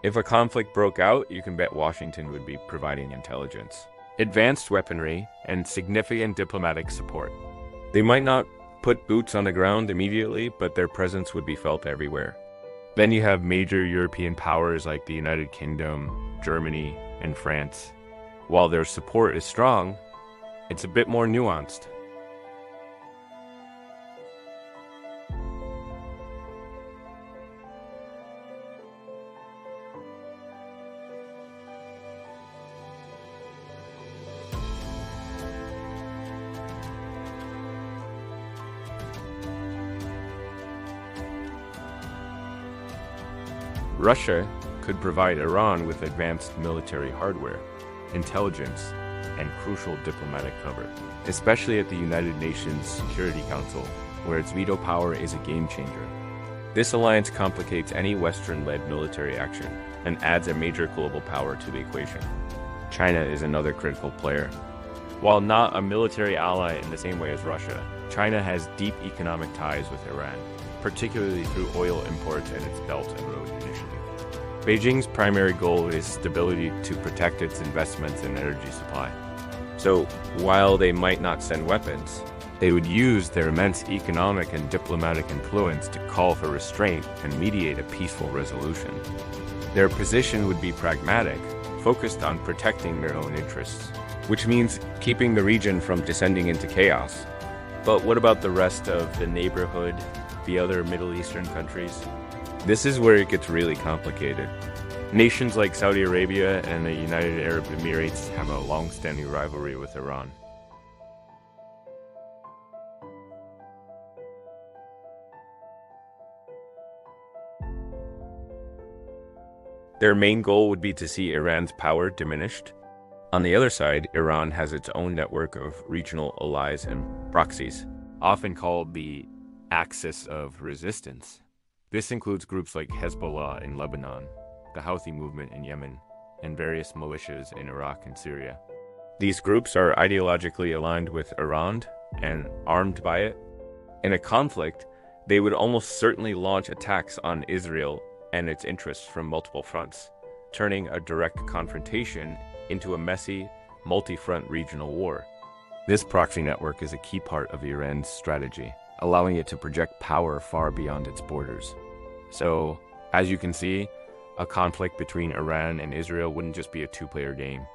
If a conflict broke out, you can bet Washington would be providing intelligence, advanced weaponry, and significant diplomatic support. They might not put boots on the ground immediately, but their presence would be felt everywhere. Then you have major European powers like the United Kingdom, Germany, and France. While their support is strong, it's a bit more nuanced. Russia could provide Iran with advanced military hardware, intelligence, and crucial diplomatic cover, especially at the United Nations Security Council, where its veto power is a game changer. This alliance complicates any Western-led military action and adds a major global power to the equation. China is another critical player. While not a military ally in the same way as Russia, China has deep economic ties with Iran, particularly through oil imports and its Belt and Road Initiative. Beijing's primary goal is stability to protect its investments and energy supply. So, while they might not send weapons, they would use their immense economic and diplomatic influence to call for restraint and mediate a peaceful resolution. Their position would be pragmatic, focused on protecting their own interests, which means keeping the region from descending into chaos. But what about the rest of the neighborhood, the other Middle Eastern countries? This is where it gets really complicated. Nations like Saudi Arabia and the United Arab Emirates have a long-standing rivalry with Iran. Their main goal would be to see Iran's power diminished. On the other side, Iran has its own network of regional allies and proxies, often called the axis of resistance. This includes groups like Hezbollah in Lebanon, the Houthi movement in Yemen, and various militias in Iraq and Syria. These groups are ideologically aligned with Iran and armed by it. In a conflict, they would almost certainly launch attacks on Israel and its interests from multiple fronts, turning a direct confrontation into a messy, multi-front regional war. This proxy network is a key part of Iran's strategy, allowing it to project power far beyond its borders. So, as you can see, a conflict between Iran and Israel wouldn't just be a two-player game.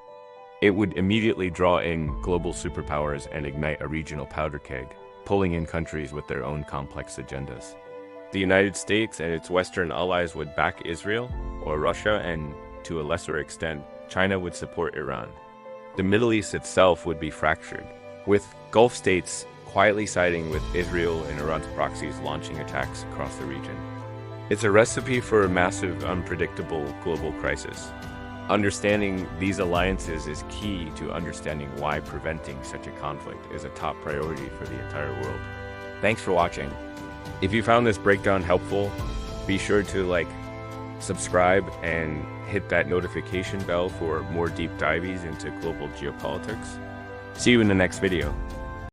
It would immediately draw in global superpowers and ignite a regional powder keg, pulling in countries with their own complex agendas. The United States and its Western allies would back Israel or Russia, and to a lesser extent, China would support Iran. The Middle East itself would be fractured, with Gulf states quietly siding with Israel and Iran's proxies launching attacks across the region. It's a recipe for a massive, unpredictable global crisis. Understanding these alliances is key to understanding why preventing such a conflict is a top priority for the entire world. Thanks for watching. If you found this breakdown helpful, be sure to subscribe, and hit that notification bell for more deep dives into global geopolitics. See you in the next video.